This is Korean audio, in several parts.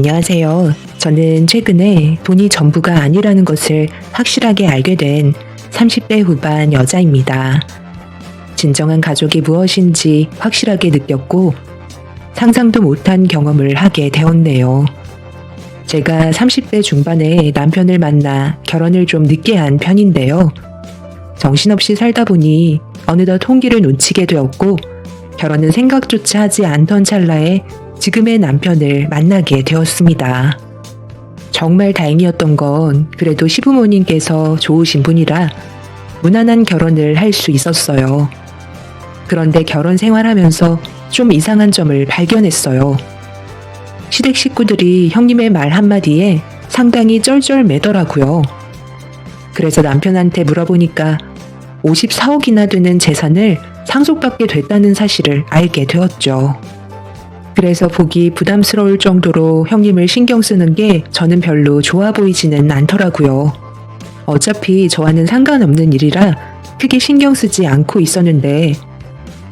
안녕하세요. 저는 최근에 돈이 전부가 아니라는 것을 확실하게 알게 된 30대 후반 여자입니다. 진정한 가족이 무엇인지 확실하게 느꼈고 상상도 못한 경험을 하게 되었네요. 제가 30대 중반에 남편을 만나 결혼을 좀 늦게 한 편인데요. 정신없이 살다 보니 어느덧 홍기를 놓치게 되었고 결혼은 생각조차 하지 않던 찰나에 지금의 남편을 만나게 되었습니다. 정말 다행이었던 건 그래도 시부모님께서 좋으신 분이라 무난한 결혼을 할 수 있었어요. 그런데 결혼 생활하면서 좀 이상한 점을 발견했어요. 시댁 식구들이 형님의 말 한마디에 상당히 쩔쩔매더라고요. 그래서 남편한테 물어보니까 54억이나 되는 재산을 상속받게 됐다는 사실을 알게 되었죠. 그래서 보기 부담스러울 정도로 형님을 신경 쓰는 게 저는 별로 좋아 보이지는 않더라고요. 어차피 저와는 상관없는 일이라 크게 신경 쓰지 않고 있었는데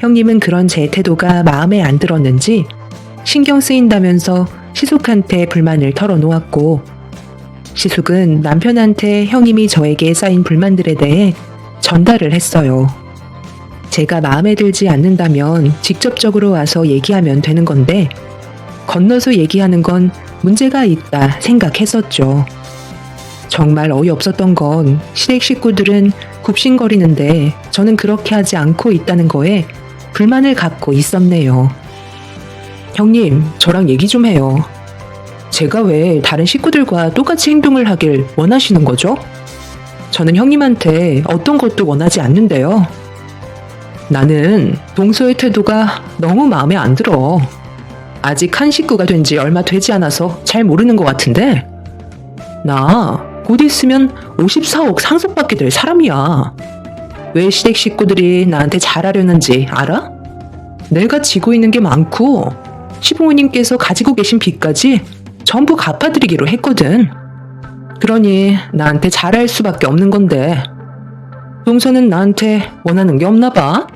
형님은 그런 제 태도가 마음에 안 들었는지 신경 쓰인다면서 시숙한테 불만을 털어놓았고 시숙은 남편한테 형님이 저에게 쌓인 불만들에 대해 전달을 했어요. 제가 마음에 들지 않는다면 직접적으로 와서 얘기하면 되는 건데 건너서 얘기하는 건 문제가 있다 생각했었죠. 정말 어이없었던 건 시댁 식구들은 굽신거리는데 저는 그렇게 하지 않고 있다는 거에 불만을 갖고 있었네요. 형님, 저랑 얘기 좀 해요. 제가 왜 다른 식구들과 똑같이 행동을 하길 원하시는 거죠? 저는 형님한테 어떤 것도 원하지 않는데요. 나는 동서의 태도가 너무 마음에 안 들어. 아직 한 식구가 된 지 얼마 되지 않아서 잘 모르는 것 같은데 나 곧 있으면 54억 상속받게 될 사람이야. 왜 시댁 식구들이 나한테 잘하려는지 알아? 내가 지고 있는 게 많고 시부모님께서 가지고 계신 빚까지 전부 갚아드리기로 했거든. 그러니 나한테 잘할 수밖에 없는 건데 동서는 나한테 원하는 게 없나 봐.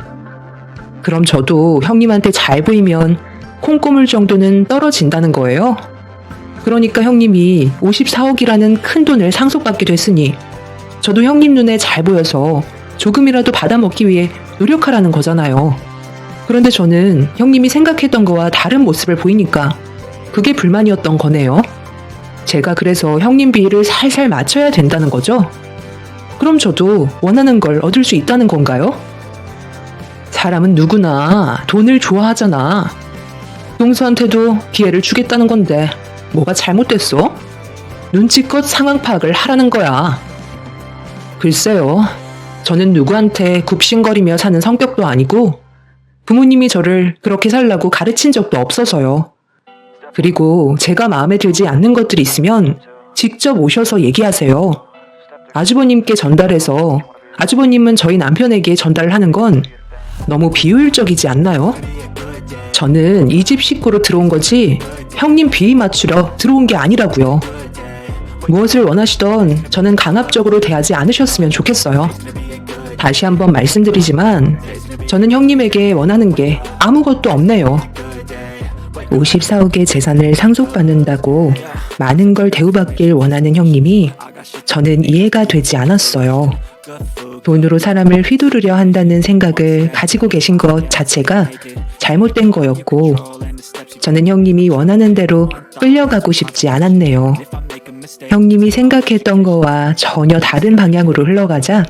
그럼 저도 형님한테 잘 보이면 콩고물 정도는 떨어진다는 거예요. 그러니까 형님이 54억이라는 큰 돈을 상속받게 됐으니 저도 형님 눈에 잘 보여서 조금이라도 받아먹기 위해 노력하라는 거잖아요. 그런데 저는 형님이 생각했던 거와 다른 모습을 보이니까 그게 불만이었던 거네요. 제가 그래서 형님 비위를 살살 맞춰야 된다는 거죠? 그럼 저도 원하는 걸 얻을 수 있다는 건가요? 사람은 누구나 돈을 좋아하잖아. 동서한테도 기회를 주겠다는 건데 뭐가 잘못됐어? 눈치껏 상황 파악을 하라는 거야. 글쎄요. 저는 누구한테 굽신거리며 사는 성격도 아니고 부모님이 저를 그렇게 살라고 가르친 적도 없어서요. 그리고 제가 마음에 들지 않는 것들이 있으면 직접 오셔서 얘기하세요. 아주버님께 전달해서 아주버님은 저희 남편에게 전달을 하는 건 너무 비효율적이지 않나요? 저는 이 집 식구로 들어온 거지 형님 비위 맞추려 들어온 게 아니라고요. 무엇을 원하시던 저는 강압적으로 대하지 않으셨으면 좋겠어요. 다시 한번 말씀드리지만 저는 형님에게 원하는 게 아무것도 없네요. 54억의 재산을 상속받는다고 많은 걸 대우받길 원하는 형님이 저는 이해가 되지 않았어요. 돈으로 사람을 휘두르려 한다는 생각을 가지고 계신 것 자체가 잘못된 거였고 저는 형님이 원하는 대로 끌려가고 싶지 않았네요. 형님이 생각했던 거와 전혀 다른 방향으로 흘러가자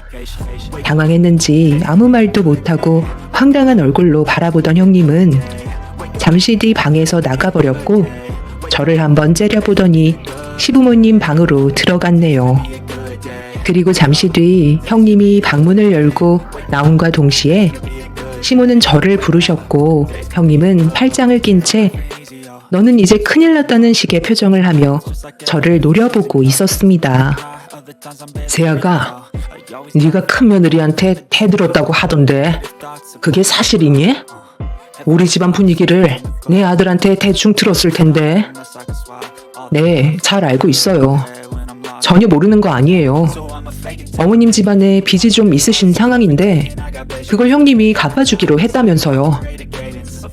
당황했는지 아무 말도 못하고 황당한 얼굴로 바라보던 형님은 잠시 뒤 방에서 나가버렸고 저를 한번 째려보더니 시부모님 방으로 들어갔네요. 그리고 잠시 뒤 형님이 방문을 열고 나온과 동시에 시모는 저를 부르셨고 형님은 팔짱을 낀 채 너는 이제 큰일 났다는 식의 표정을 하며 저를 노려보고 있었습니다. 세아가 네가 큰며느리한테 대들었다고 하던데 그게 사실이니? 우리 집안 분위기를 내 아들한테 대충 들었을 텐데. 네, 잘 알고 있어요. 전혀 모르는 거 아니에요. 어머님 집안에 빚이 좀 있으신 상황인데 그걸 형님이 갚아주기로 했다면서요.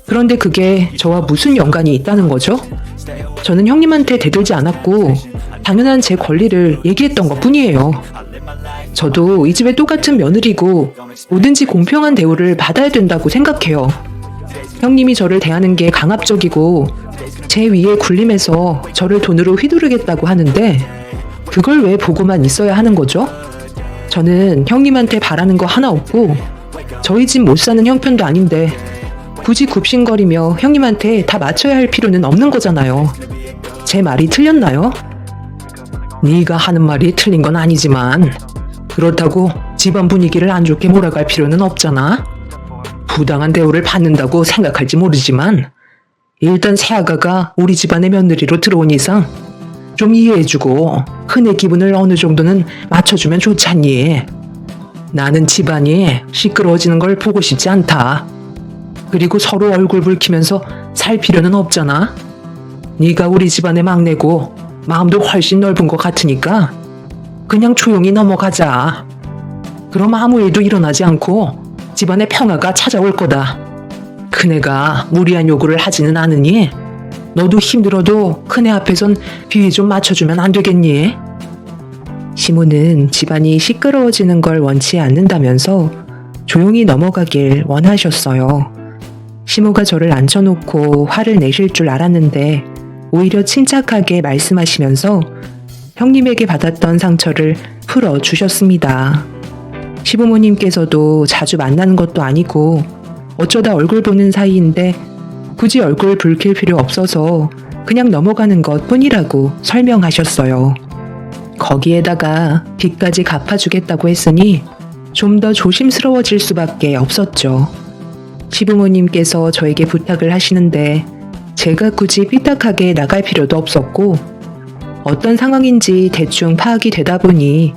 그런데 그게 저와 무슨 연관이 있다는 거죠? 저는 형님한테 대들지 않았고 당연한 제 권리를 얘기했던 것 뿐이에요. 저도 이 집의 똑같은 며느리고 뭐든지 공평한 대우를 받아야 된다고 생각해요. 형님이 저를 대하는 게 강압적이고 제 위에 군림해서 저를 돈으로 휘두르겠다고 하는데 그걸 왜 보고만 있어야 하는 거죠? 저는 형님한테 바라는 거 하나 없고 저희 집 못 사는 형편도 아닌데 굳이 굽신거리며 형님한테 다 맞춰야 할 필요는 없는 거잖아요. 제 말이 틀렸나요? 네가 하는 말이 틀린 건 아니지만 그렇다고 집안 분위기를 안 좋게 몰아갈 필요는 없잖아. 부당한 대우를 받는다고 생각할지 모르지만 일단 새아가가 우리 집안의 며느리로 들어온 이상 좀 이해해주고 큰애 기분을 어느 정도는 맞춰주면 좋지 않니? 나는 집안이 시끄러워지는 걸 보고 싶지 않다. 그리고 서로 얼굴 붉히면서 살 필요는 없잖아. 네가 우리 집안의 막내고 마음도 훨씬 넓은 것 같으니까 그냥 조용히 넘어가자. 그럼 아무 일도 일어나지 않고 집안의 평화가 찾아올 거다. 큰애가 무리한 요구를 하지는 않으니 너도 힘들어도 큰애 앞에선 비위 좀 맞춰주면 안 되겠니? 시모는 집안이 시끄러워지는 걸 원치 않는다면서 조용히 넘어가길 원하셨어요. 시모가 저를 앉혀놓고 화를 내실 줄 알았는데 오히려 침착하게 말씀하시면서 형님에게 받았던 상처를 풀어주셨습니다. 시부모님께서도 자주 만나는 것도 아니고 어쩌다 얼굴 보는 사이인데 굳이 얼굴 붉힐 필요 없어서 그냥 넘어가는 것 뿐이라고 설명하셨어요. 거기에다가 빚까지 갚아주겠다고 했으니 좀 더 조심스러워질 수밖에 없었죠. 시부모님께서 저에게 부탁을 하시는데 제가 굳이 삐딱하게 나갈 필요도 없었고 어떤 상황인지 대충 파악이 되다 보니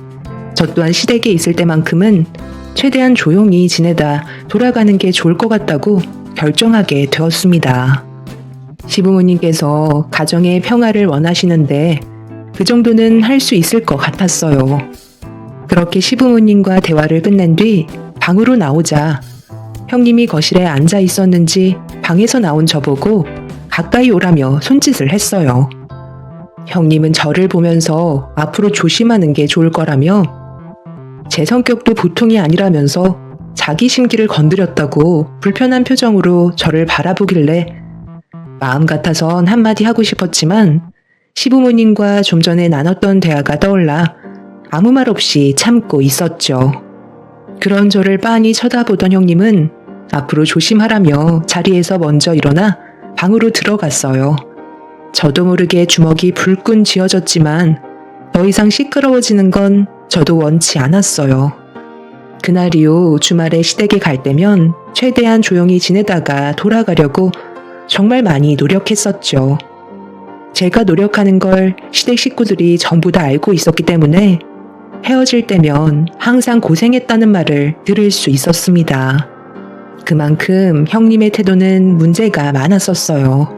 저 또한 시댁에 있을 때만큼은 최대한 조용히 지내다 돌아가는 게 좋을 것 같다고 결정하게 되었습니다. 시부모님께서 가정의 평화를 원하시는데 그 정도는 할 수 있을 것 같았어요. 그렇게 시부모님과 대화를 끝낸 뒤 방으로 나오자 형님이 거실에 앉아 있었는지 방에서 나온 저보고 가까이 오라며 손짓을 했어요. 형님은 저를 보면서 앞으로 조심하는 게 좋을 거라며 제 성격도 보통이 아니라면서 자기 심기를 건드렸다고 불편한 표정으로 저를 바라보길래 마음 같아선 한마디 하고 싶었지만 시부모님과 좀 전에 나눴던 대화가 떠올라 아무 말 없이 참고 있었죠. 그런 저를 빤히 쳐다보던 형님은 앞으로 조심하라며 자리에서 먼저 일어나 방으로 들어갔어요. 저도 모르게 주먹이 불끈 쥐어졌지만 더 이상 시끄러워지는 건 저도 원치 않았어요. 그날 이후 주말에 시댁에 갈 때면 최대한 조용히 지내다가 돌아가려고 정말 많이 노력했었죠. 제가 노력하는 걸 시댁 식구들이 전부 다 알고 있었기 때문에 헤어질 때면 항상 고생했다는 말을 들을 수 있었습니다. 그만큼 형님의 태도는 문제가 많았었어요.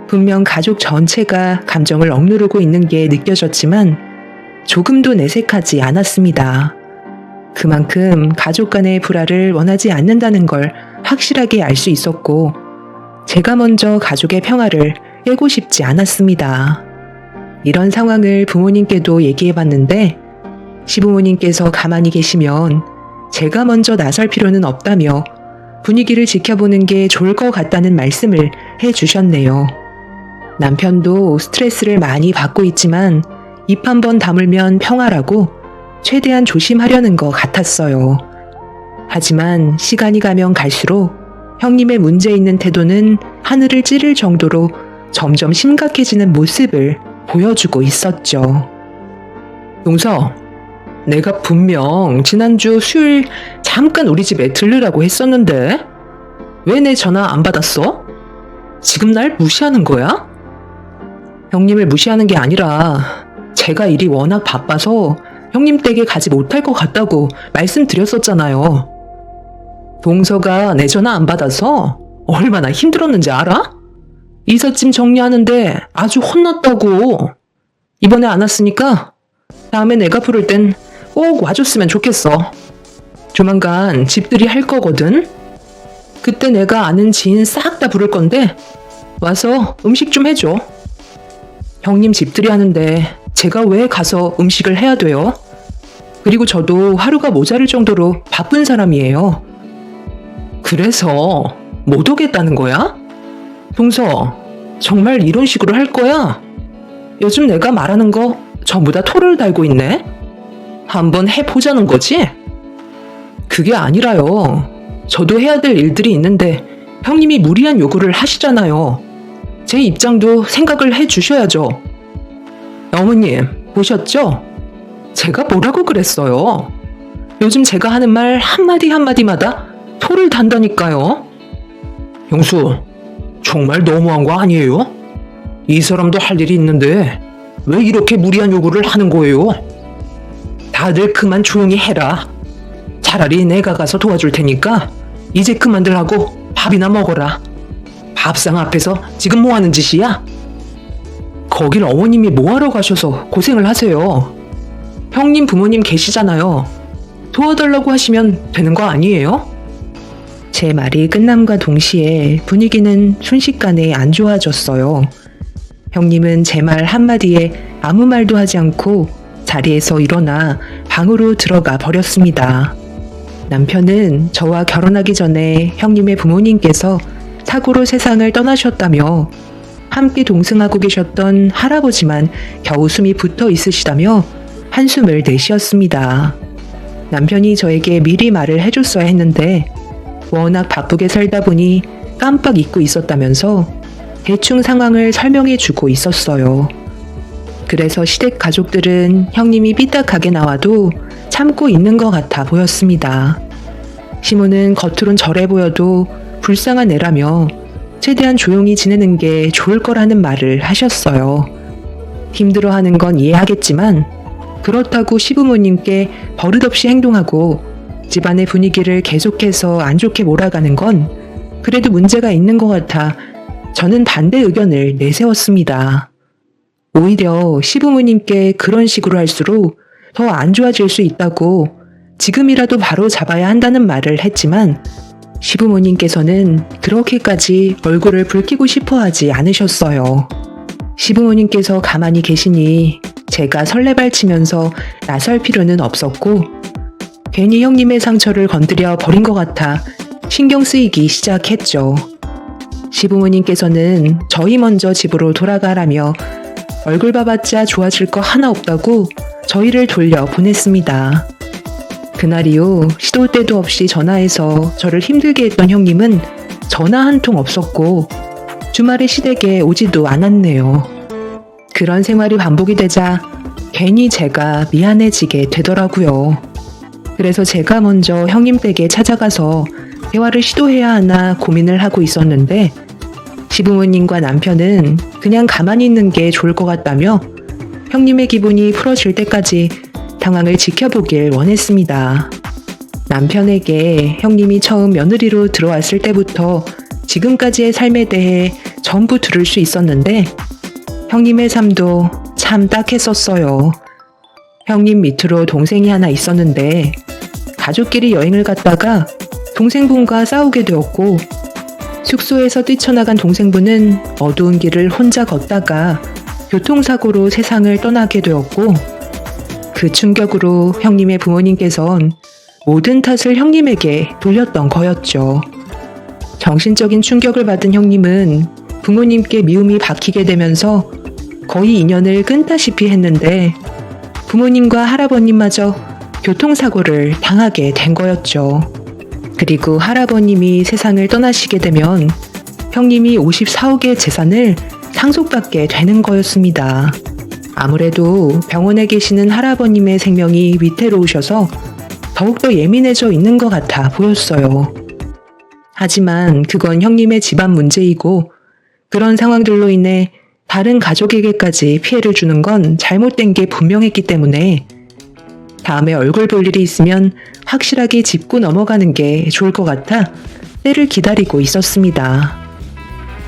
분명 가족 전체가 감정을 억누르고 있는 게 느껴졌지만 조금도 내색하지 않았습니다. 그만큼 가족 간의 불화를 원하지 않는다는 걸 확실하게 알 수 있었고 제가 먼저 가족의 평화를 깨고 싶지 않았습니다. 이런 상황을 부모님께도 얘기해봤는데 시부모님께서 가만히 계시면 제가 먼저 나설 필요는 없다며 분위기를 지켜보는 게 좋을 것 같다는 말씀을 해주셨네요. 남편도 스트레스를 많이 받고 있지만 입 한 번 다물면 평화라고 최대한 조심하려는 것 같았어요. 하지만 시간이 가면 갈수록 형님의 문제 있는 태도는 하늘을 찌를 정도로 점점 심각해지는 모습을 보여주고 있었죠. 용서, 내가 분명 지난주 수요일 잠깐 우리 집에 들르라고 했었는데 왜 내 전화 안 받았어? 지금 날 무시하는 거야? 형님을 무시하는 게 아니라 제가 일이 워낙 바빠서 형님 댁에 가지 못할 것 같다고 말씀드렸었잖아요. 동서가 내 전화 안 받아서 얼마나 힘들었는지 알아? 이삿짐 정리하는데 아주 혼났다고. 이번에 안 왔으니까 다음에 내가 부를 땐 꼭 와줬으면 좋겠어. 조만간 집들이 할 거거든. 그때 내가 아는 지인 싹 다 부를 건데 와서 음식 좀 해줘. 형님 집들이 하는데 제가 왜 가서 음식을 해야 돼요? 그리고 저도 하루가 모자랄 정도로 바쁜 사람이에요. 그래서 못 오겠다는 거야? 동서, 정말 이런 식으로 할 거야? 요즘 내가 말하는 거 전부 다 토를 달고 있네? 한번 해보자는 거지? 그게 아니라요. 저도 해야 될 일들이 있는데 형님이 무리한 요구를 하시잖아요. 제 입장도 생각을 해주셔야죠. 어머님, 보셨죠? 제가 뭐라고 그랬어요? 요즘 제가 하는 말 한마디 한마디마다 토를 단다니까요. 영수, 정말 너무한 거 아니에요? 이 사람도 할 일이 있는데 왜 이렇게 무리한 요구를 하는 거예요? 다들 그만 조용히 해라. 차라리 내가 가서 도와줄 테니까 이제 그만들 하고 밥이나 먹어라. 밥상 앞에서 지금 뭐 하는 짓이야? 거길 어머님이 뭐하러 가셔서 고생을 하세요. 형님 부모님 계시잖아요. 도와달라고 하시면 되는 거 아니에요? 제 말이 끝남과 동시에 분위기는 순식간에 안 좋아졌어요. 형님은 제 말 한마디에 아무 말도 하지 않고 자리에서 일어나 방으로 들어가 버렸습니다. 남편은 저와 결혼하기 전에 형님의 부모님께서 사고로 세상을 떠나셨다며 함께 동승하고 계셨던 할아버지만 겨우 숨이 붙어 있으시다며 한숨을 내쉬었습니다. 남편이 저에게 미리 말을 해줬어야 했는데 워낙 바쁘게 살다 보니 깜빡 잊고 있었다면서 대충 상황을 설명해주고 있었어요. 그래서 시댁 가족들은 형님이 삐딱하게 나와도 참고 있는 것 같아 보였습니다. 시모는 겉으론 절해 보여도 불쌍한 애라며 최대한 조용히 지내는 게 좋을 거라는 말을 하셨어요. 힘들어하는 건 이해하겠지만 그렇다고 시부모님께 버릇없이 행동하고 집안의 분위기를 계속해서 안 좋게 몰아가는 건 그래도 문제가 있는 것 같아 저는 반대 의견을 내세웠습니다. 오히려 시부모님께 그런 식으로 할수록 더 안 좋아질 수 있다고 지금이라도 바로 잡아야 한다는 말을 했지만 시부모님께서는 그렇게까지 얼굴을 붉히고 싶어 하지 않으셨어요. 시부모님께서 가만히 계시니 제가 설레발치면서 나설 필요는 없었고 괜히 형님의 상처를 건드려 버린 것 같아 신경 쓰이기 시작했죠. 시부모님께서는 저희 먼저 집으로 돌아가라며 얼굴 봐봤자 좋아질 거 하나 없다고 저희를 돌려 보냈습니다. 그날 이후 시도 때도 없이 전화해서 저를 힘들게 했던 형님은 전화 한 통 없었고 주말에 시댁에 오지도 않았네요. 그런 생활이 반복이 되자 괜히 제가 미안해지게 되더라고요. 그래서 제가 먼저 형님 댁에 찾아가서 대화를 시도해야 하나 고민을 하고 있었는데 시부모님과 남편은 그냥 가만히 있는 게 좋을 것 같다며 형님의 기분이 풀어질 때까지 상황을 지켜보길 원했습니다. 남편에게 형님이 처음 며느리로 들어왔을 때부터 지금까지의 삶에 대해 전부 들을 수 있었는데 형님의 삶도 참 딱했었어요. 형님 밑으로 동생이 하나 있었는데 가족끼리 여행을 갔다가 동생분과 싸우게 되었고 숙소에서 뛰쳐나간 동생분은 어두운 길을 혼자 걷다가 교통사고로 세상을 떠나게 되었고 그 충격으로 형님의 부모님께선 모든 탓을 형님에게 돌렸던 거였죠. 정신적인 충격을 받은 형님은 부모님께 미움이 박히게 되면서 거의 인연을 끊다시피 했는데 부모님과 할아버님마저 교통사고를 당하게 된 거였죠. 그리고 할아버님이 세상을 떠나시게 되면 형님이 54억의 재산을 상속받게 되는 거였습니다. 아무래도 병원에 계시는 할아버님의 생명이 위태로우셔서 더욱더 예민해져 있는 것 같아 보였어요. 하지만 그건 형님의 집안 문제이고 그런 상황들로 인해 다른 가족에게까지 피해를 주는 건 잘못된 게 분명했기 때문에 다음에 얼굴 볼 일이 있으면 확실하게 짚고 넘어가는 게 좋을 것 같아 때를 기다리고 있었습니다.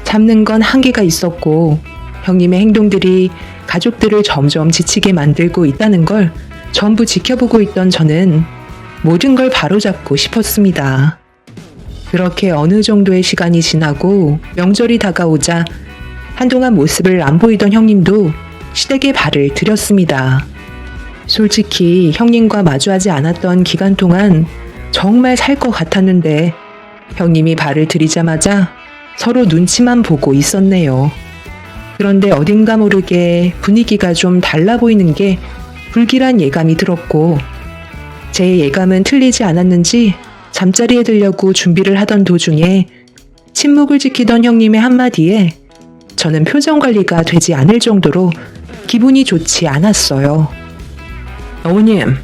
참는 건 한계가 있었고 형님의 행동들이 가족들을 점점 지치게 만들고 있다는 걸 전부 지켜보고 있던 저는 모든 걸 바로잡고 싶었습니다. 그렇게 어느 정도의 시간이 지나고 명절이 다가오자 한동안 모습을 안 보이던 형님도 시댁에 발을 들였습니다. 솔직히 형님과 마주하지 않았던 기간 동안 정말 살 것 같았는데 형님이 발을 들이자마자 서로 눈치만 보고 있었네요. 그런데 어딘가 모르게 분위기가 좀 달라 보이는 게 불길한 예감이 들었고 제 예감은 틀리지 않았는지 잠자리에 들려고 준비를 하던 도중에 침묵을 지키던 형님의 한마디에 저는 표정 관리가 되지 않을 정도로 기분이 좋지 않았어요. 어머님,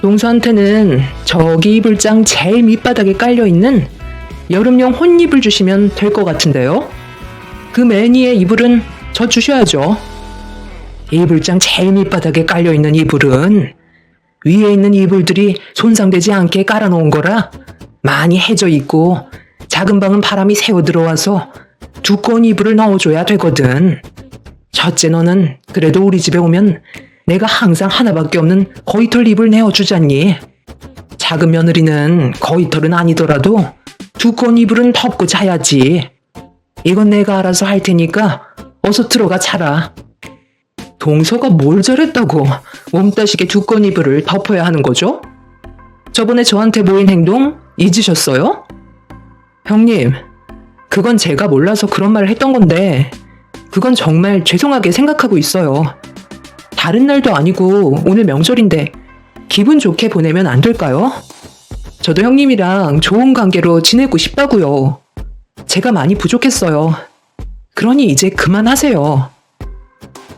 동서한테는 저기 이불장 제일 밑바닥에 깔려있는 여름용 혼이불 주시면 될 것 같은데요? 그 매니의 이불은 저 주셔야죠. 이불장 제일 밑바닥에 깔려있는 이불은 위에 있는 이불들이 손상되지 않게 깔아놓은 거라 많이 해져 있고 작은 방은 바람이 새어 들어와서 두꺼운 이불을 넣어줘야 되거든. 첫째 너는 그래도 우리 집에 오면 내가 항상 하나밖에 없는 거위털 이불 내어주잖니. 작은 며느리는 거위털은 아니더라도 두꺼운 이불은 덮고 자야지. 이건 내가 알아서 할 테니까 어서 들어가 자라. 동서가 뭘 잘했다고 몸따시게 두꺼운 이불을 덮어야 하는 거죠? 저번에 저한테 보인 행동 잊으셨어요? 형님, 그건 제가 몰라서 그런 말을 했던 건데 그건 정말 죄송하게 생각하고 있어요. 다른 날도 아니고 오늘 명절인데 기분 좋게 보내면 안 될까요? 저도 형님이랑 좋은 관계로 지내고 싶다고요. 제가 많이 부족했어요. 그러니 이제 그만하세요.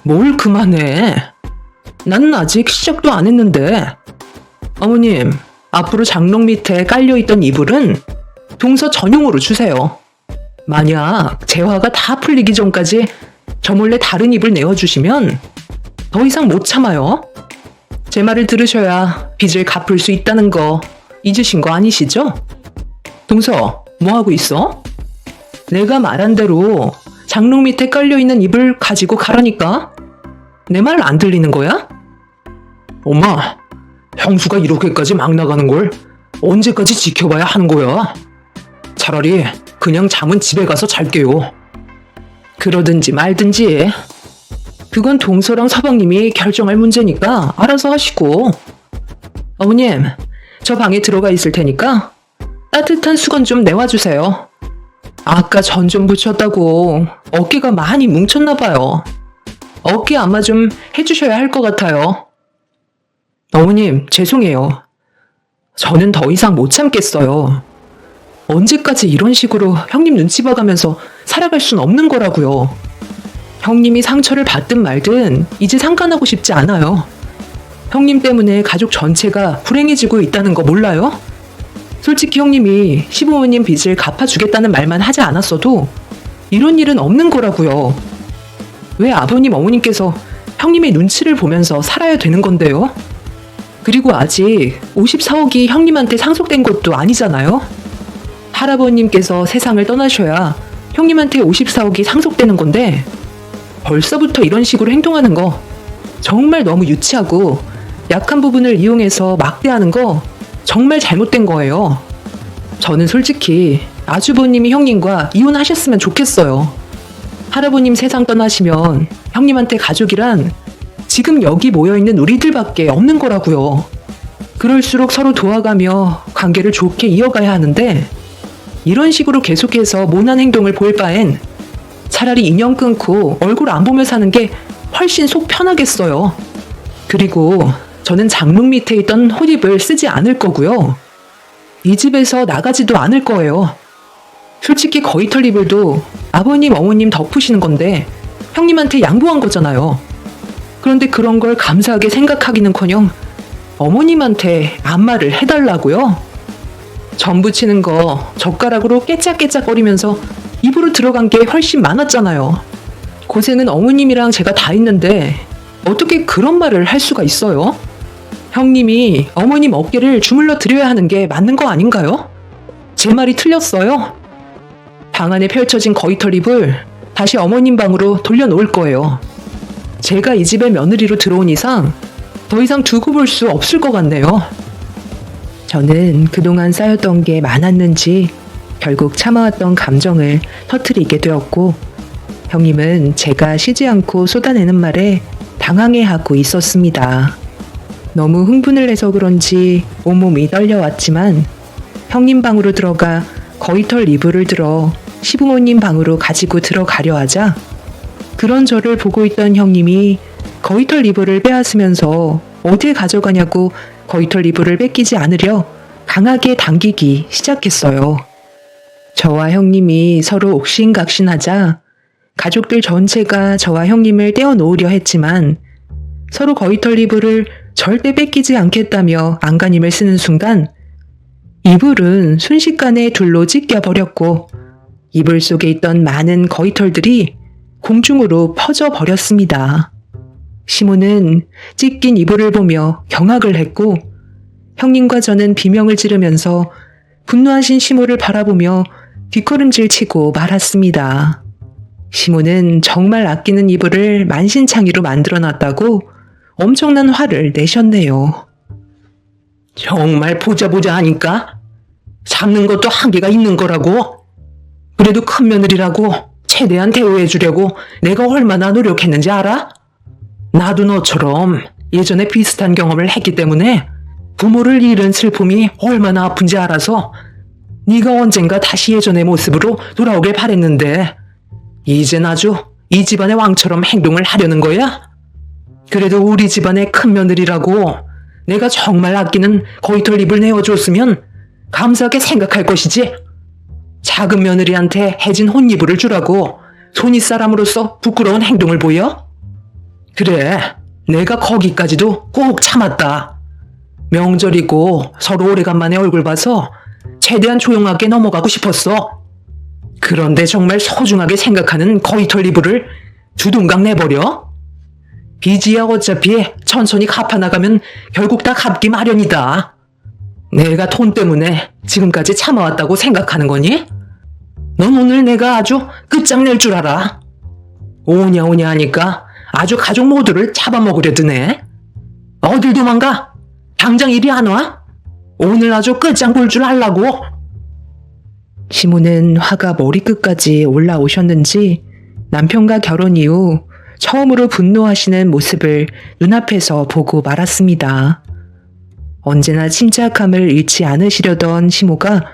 뭘 그만해? 나는 아직 시작도 안 했는데. 어머님, 앞으로 장롱 밑에 깔려있던 이불은 동서 전용으로 주세요. 만약 재화가 다 풀리기 전까지 저 몰래 다른 이불 내어주시면 더 이상 못 참아요. 제 말을 들으셔야 빚을 갚을 수 있다는 거 잊으신 거 아니시죠? 동서, 뭐하고 있어? 내가 말한 대로 장롱 밑에 깔려있는 이불 가지고 가라니까? 내 말 안 들리는 거야? 엄마, 형수가 이렇게까지 막 나가는 걸 언제까지 지켜봐야 하는 거야? 차라리 그냥 잠은 집에 가서 잘게요. 그러든지 말든지. 그건 동서랑 서방님이 결정할 문제니까 알아서 하시고. 어머님, 저 방에 들어가 있을 테니까 따뜻한 수건 좀 내와주세요. 아까 전 좀 붙였다고 어깨가 많이 뭉쳤나 봐요. 어깨 안마 좀 해주셔야 할 것 같아요. 어머님, 죄송해요. 저는 더 이상 못 참겠어요. 언제까지 이런 식으로 형님 눈치 봐가면서 살아갈 순 없는 거라고요. 형님이 상처를 받든 말든 이제 상관하고 싶지 않아요. 형님 때문에 가족 전체가 불행해지고 있다는 거 몰라요? 솔직히 형님이 시부모님 빚을 갚아주겠다는 말만 하지 않았어도 이런 일은 없는 거라고요. 왜 아버님 어머님께서 형님의 눈치를 보면서 살아야 되는 건데요? 그리고 아직 54억이 형님한테 상속된 것도 아니잖아요? 할아버님께서 세상을 떠나셔야 형님한테 54억이 상속되는 건데 벌써부터 이런 식으로 행동하는 거 정말 너무 유치하고 약한 부분을 이용해서 막대하는 거 정말 잘못된 거예요. 저는 솔직히 아주버님이 형님과 이혼하셨으면 좋겠어요. 할아버님 세상 떠나시면 형님한테 가족이란 지금 여기 모여있는 우리들밖에 없는 거라고요. 그럴수록 서로 도와가며 관계를 좋게 이어가야 하는데 이런 식으로 계속해서 모난 행동을 볼 바엔 차라리 인연 끊고 얼굴 안 보며 사는 게 훨씬 속 편하겠어요. 그리고 저는 장롱 밑에 있던 혼입을 쓰지 않을 거고요. 이 집에서 나가지도 않을 거예요. 솔직히 거위털 이불도 아버님, 어머님 덮으시는 건데 형님한테 양보한 거잖아요. 그런데 그런 걸 감사하게 생각하기는커녕 어머님한테 안마를 해달라고요? 전 부치는 거 젓가락으로 깨짝깨짝거리면서 입으로 들어간 게 훨씬 많았잖아요. 고생은 어머님이랑 제가 다 했는데 어떻게 그런 말을 할 수가 있어요? 형님이 어머님 어깨를 주물러 드려야 하는 게 맞는 거 아닌가요? 제 말이 틀렸어요? 방 안에 펼쳐진 거위털 이불 다시 어머님 방으로 돌려놓을 거예요. 제가 이 집에 며느리로 들어온 이상 더 이상 두고 볼 수 없을 것 같네요. 저는 그동안 쌓였던 게 많았는지 결국 참아왔던 감정을 터뜨리게 되었고 형님은 제가 쉬지 않고 쏟아내는 말에 당황해하고 있었습니다. 너무 흥분을 해서 그런지 온몸이 떨려왔지만 형님 방으로 들어가 거위털 이불을 들어 시부모님 방으로 가지고 들어가려 하자 그런 저를 보고 있던 형님이 거위털 이불을 빼앗으면서 어딜 가져가냐고 거위털 이불을 뺏기지 않으려 강하게 당기기 시작했어요. 저와 형님이 서로 옥신각신하자 가족들 전체가 저와 형님을 떼어놓으려 했지만 서로 거위털 이불을 절대 뺏기지 않겠다며 안간힘을 쓰는 순간 이불은 순식간에 둘로 찢겨버렸고 이불 속에 있던 많은 거위털들이 공중으로 퍼져버렸습니다. 시모는 찢긴 이불을 보며 경악을 했고 형님과 저는 비명을 지르면서 분노하신 시모를 바라보며 뒷걸음질 치고 말았습니다. 시모는 정말 아끼는 이불을 만신창이로 만들어놨다고 엄청난 화를 내셨네요. 정말 보자 하니까 잡는 것도 한계가 있는 거라고. 그래도 큰 며느리라고 최대한 대우해주려고 내가 얼마나 노력했는지 알아? 나도 너처럼 예전에 비슷한 경험을 했기 때문에 부모를 잃은 슬픔이 얼마나 아픈지 알아서 네가 언젠가 다시 예전의 모습으로 돌아오길 바랬는데 이젠 아주 이 집안의 왕처럼 행동을 하려는 거야? 그래도 우리 집안의 큰 며느리라고 내가 정말 아끼는 거위털 입을 내어줬으면 감사하게 생각할 것이지. 작은 며느리한테 해진 혼이불을 주라고 손윗사람으로서 부끄러운 행동을 보여? 그래, 내가 거기까지도 꼭 참았다. 명절이고 서로 오래간만에 얼굴 봐서 최대한 조용하게 넘어가고 싶었어. 그런데 정말 소중하게 생각하는 거위털 이불을 두둥강 내버려? 빚이야 어차피 천천히 갚아나가면 결국 다 갚기 마련이다. 내가 돈 때문에 지금까지 참아왔다고 생각하는 거니? 넌 오늘 내가 아주 끝장낼 줄 알아. 오냐 하니까 아주 가족 모두를 잡아먹으려 드네. 어딜 도망가? 당장 이리 안 와? 오늘 아주 끝장 볼 줄 알라고. 시모는 화가 머리끝까지 올라오셨는지 남편과 결혼 이후 처음으로 분노하시는 모습을 눈앞에서 보고 말았습니다. 언제나 침착함을 잃지 않으시려던 시모가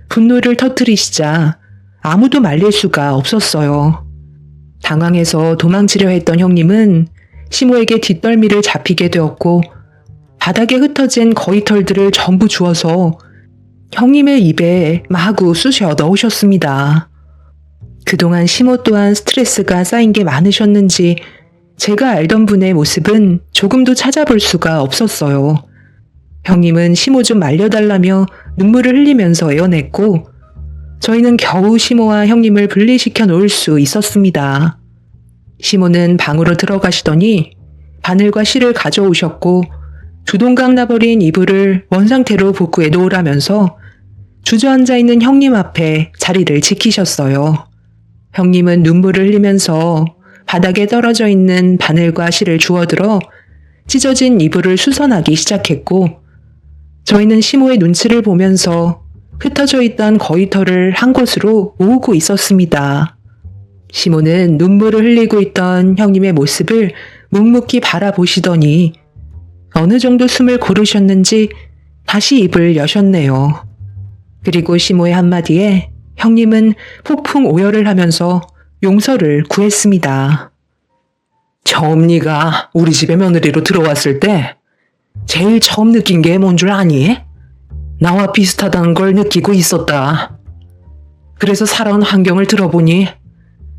분노를 터뜨리시자 아무도 말릴 수가 없었어요. 당황해서 도망치려 했던 형님은 시모에게 뒷덜미를 잡히게 되었고 바닥에 흩어진 거위털들을 전부 주워서 형님의 입에 마구 쑤셔 넣으셨습니다. 그동안 시모 또한 스트레스가 쌓인 게 많으셨는지 제가 알던 분의 모습은 조금도 찾아볼 수가 없었어요. 형님은 시모 좀 말려달라며 눈물을 흘리면서 애원했고 저희는 겨우 시모와 형님을 분리시켜 놓을 수 있었습니다. 시모는 방으로 들어가시더니 바늘과 실을 가져오셨고 두동강 나버린 이불을 원상태로 복구해 놓으라면서 주저앉아 있는 형님 앞에 자리를 지키셨어요. 형님은 눈물을 흘리면서 바닥에 떨어져 있는 바늘과 실을 주워들어 찢어진 이불을 수선하기 시작했고 저희는 시모의 눈치를 보면서 흩어져 있던 거위털을 한 곳으로 모으고 있었습니다. 시모는 눈물을 흘리고 있던 형님의 모습을 묵묵히 바라보시더니 어느 정도 숨을 고르셨는지 다시 입을 여셨네요. 그리고 시모의 한마디에 형님은 폭풍 오열을 하면서 용서를 구했습니다. 처음 네가 우리 집에 며느리로 들어왔을 때 제일 처음 느낀 게 뭔 줄 아니? 나와 비슷하다는 걸 느끼고 있었다. 그래서 살아온 환경을 들어보니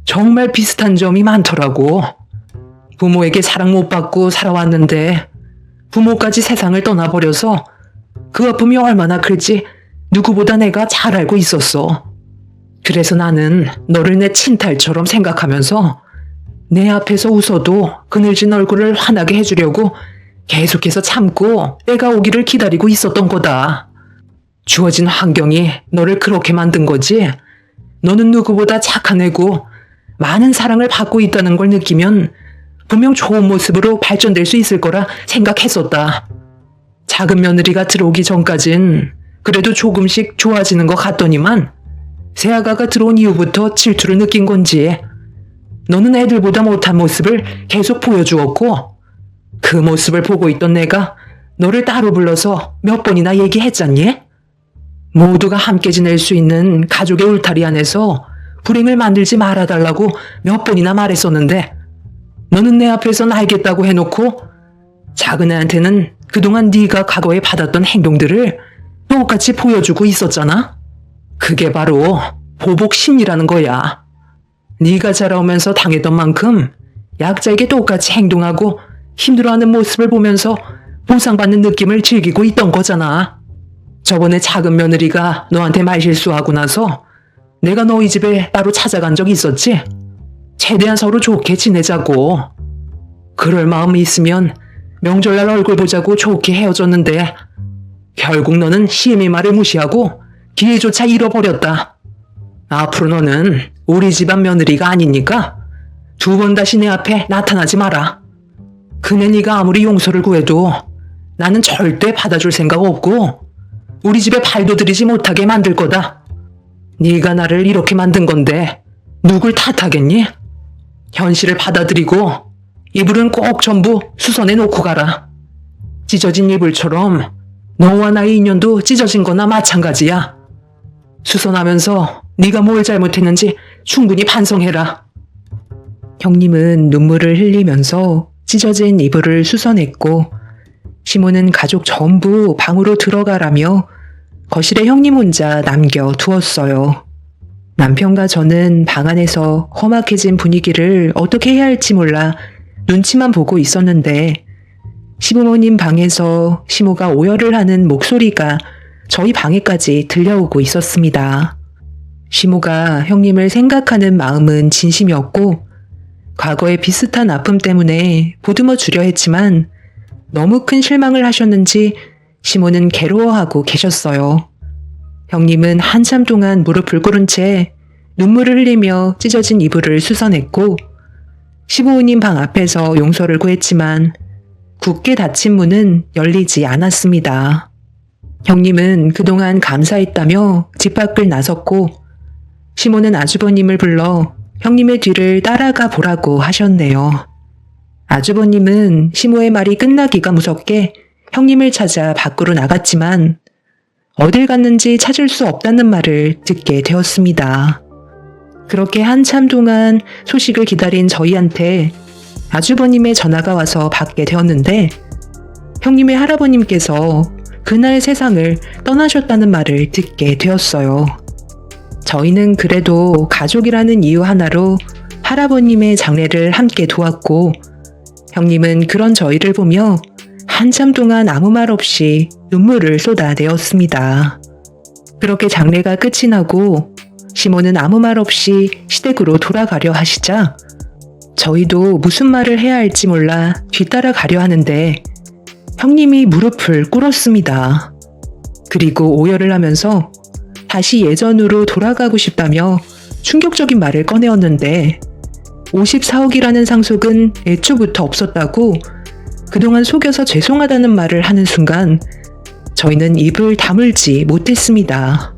정말 비슷한 점이 많더라고. 부모에게 사랑 못 받고 살아왔는데 부모까지 세상을 떠나버려서 그 아픔이 얼마나 클지 누구보다 내가 잘 알고 있었어. 그래서 나는 너를 내 친딸처럼 생각하면서 내 앞에서 웃어도 그늘진 얼굴을 환하게 해주려고 계속해서 참고 때가 오기를 기다리고 있었던 거다. 주어진 환경이 너를 그렇게 만든 거지. 너는 누구보다 착한 애고 많은 사랑을 받고 있다는 걸 느끼면 분명 좋은 모습으로 발전될 수 있을 거라 생각했었다. 작은 며느리가 들어오기 전까진 그래도 조금씩 좋아지는 것 같더니만 새아가가 들어온 이후부터 질투를 느낀 건지 너는 애들보다 못한 모습을 계속 보여주었고 그 모습을 보고 있던 내가 너를 따로 불러서 몇 번이나 얘기했잖니? 모두가 함께 지낼 수 있는 가족의 울타리 안에서 불행을 만들지 말아달라고 몇 번이나 말했었는데 너는 내 앞에선 알겠다고 해놓고 작은 애한테는 그동안 네가 과거에 받았던 행동들을 똑같이 보여주고 있었잖아? 그게 바로 보복 심리라는 거야. 네가 자라오면서 당했던 만큼 약자에게 똑같이 행동하고 힘들어하는 모습을 보면서 보상받는 느낌을 즐기고 있던 거잖아. 저번에 작은 며느리가 너한테 말실수하고 나서 내가 너희 집에 따로 찾아간 적 있었지? 최대한 서로 좋게 지내자고. 그럴 마음이 있으면 명절날 얼굴 보자고 좋게 헤어졌는데 결국 너는 시애미 말을 무시하고 기회조차 잃어버렸다. 앞으로 너는 우리 집안 며느리가 아니니까 2번 다시 내 앞에 나타나지 마라. 그네 네가 아무리 용서를 구해도 나는 절대 받아줄 생각 없고 우리 집에 발도 들이지 못하게 만들 거다. 네가 나를 이렇게 만든 건데 누굴 탓하겠니? 현실을 받아들이고 이불은 꼭 전부 수선해 놓고 가라. 찢어진 이불처럼 너와 나의 인연도 찢어진 거나 마찬가지야. 수선하면서 네가 뭘 잘못했는지 충분히 반성해라. 형님은 눈물을 흘리면서 찢어진 이불을 수선했고 시모는 가족 전부 방으로 들어가라며 거실에 형님 혼자 남겨두었어요. 남편과 저는 방 안에서 험악해진 분위기를 어떻게 해야 할지 몰라 눈치만 보고 있었는데 시부모님 방에서 시모가 오열을 하는 목소리가 저희 방에까지 들려오고 있었습니다. 시모가 형님을 생각하는 마음은 진심이었고 과거의 비슷한 아픔 때문에 보듬어 주려 했지만 너무 큰 실망을 하셨는지 시모는 괴로워하고 계셨어요. 형님은 한참 동안 무릎을 꿇은 채 눈물을 흘리며 찢어진 이불을 수선했고 시부모님 방 앞에서 용서를 구했지만 굳게 닫힌 문은 열리지 않았습니다. 형님은 그동안 감사했다며 집 밖을 나섰고 시모는 아주버님을 불러 형님의 뒤를 따라가 보라고 하셨네요. 아주버님은 시모의 말이 끝나기가 무섭게 형님을 찾아 밖으로 나갔지만 어딜 갔는지 찾을 수 없다는 말을 듣게 되었습니다. 그렇게 한참 동안 소식을 기다린 저희한테 아주버님의 전화가 와서 받게 되었는데 형님의 할아버님께서 그날 세상을 떠나셨다는 말을 듣게 되었어요. 저희는 그래도 가족이라는 이유 하나로 할아버님의 장례를 함께 도왔고 형님은 그런 저희를 보며 한참 동안 아무 말 없이 눈물을 쏟아내었습니다. 그렇게 장례가 끝이 나고 시모는 아무 말 없이 시댁으로 돌아가려 하시자 저희도 무슨 말을 해야 할지 몰라 뒤따라가려 하는데 형님이 무릎을 꿇었습니다. 그리고 오열을 하면서 다시 예전으로 돌아가고 싶다며 충격적인 말을 꺼내었는데 54억이라는 상속은 애초부터 없었다고 그동안 속여서 죄송하다는 말을 하는 순간 저희는 입을 다물지 못했습니다.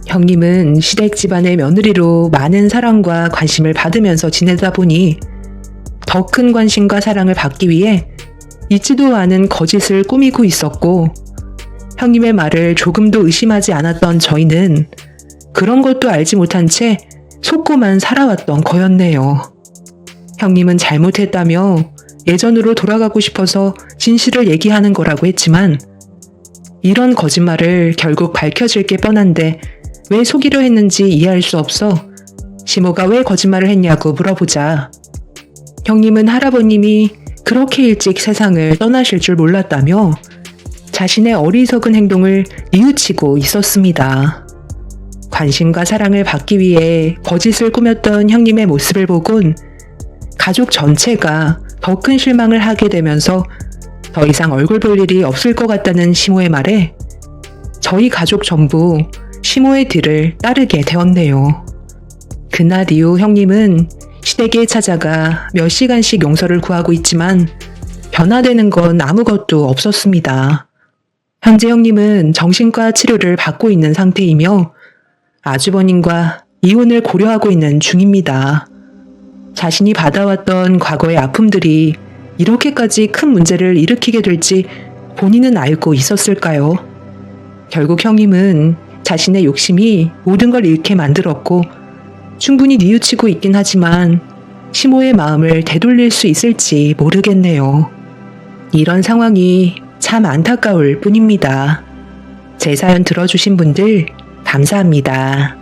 형님은 시댁 집안의 며느리로 많은 사랑과 관심을 받으면서 지내다 보니 더 큰 관심과 사랑을 받기 위해 잊지도 않은 거짓을 꾸미고 있었고 형님의 말을 조금도 의심하지 않았던 저희는 그런 것도 알지 못한 채 속고만 살아왔던 거였네요. 형님은 잘못했다며 예전으로 돌아가고 싶어서 진실을 얘기하는 거라고 했지만 이런 거짓말을 결국 밝혀질 게 뻔한데 왜 속이려 했는지 이해할 수 없어 시모가 왜 거짓말을 했냐고 물어보자 형님은 할아버님이 그렇게 일찍 세상을 떠나실 줄 몰랐다며 자신의 어리석은 행동을 뉘우치고 있었습니다. 관심과 사랑을 받기 위해 거짓을 꾸몄던 형님의 모습을 보곤 가족 전체가 더 큰 실망을 하게 되면서 더 이상 얼굴 볼 일이 없을 것 같다는 시모의 말에 저희 가족 전부 시모의 뒤를 따르게 되었네요. 그날 이후 형님은 시댁에 찾아가 몇 시간씩 용서를 구하고 있지만 변화되는 건 아무것도 없었습니다. 현재 형님은 정신과 치료를 받고 있는 상태이며 아주버님과 이혼을 고려하고 있는 중입니다. 자신이 받아왔던 과거의 아픔들이 이렇게까지 큰 문제를 일으키게 될지 본인은 알고 있었을까요? 결국 형님은 자신의 욕심이 모든 걸 잃게 만들었고 충분히 뉘우치고 있긴 하지만 시모의 마음을 되돌릴 수 있을지 모르겠네요. 이런 상황이 참 안타까울 뿐입니다. 제 사연 들어주신 분들 감사합니다.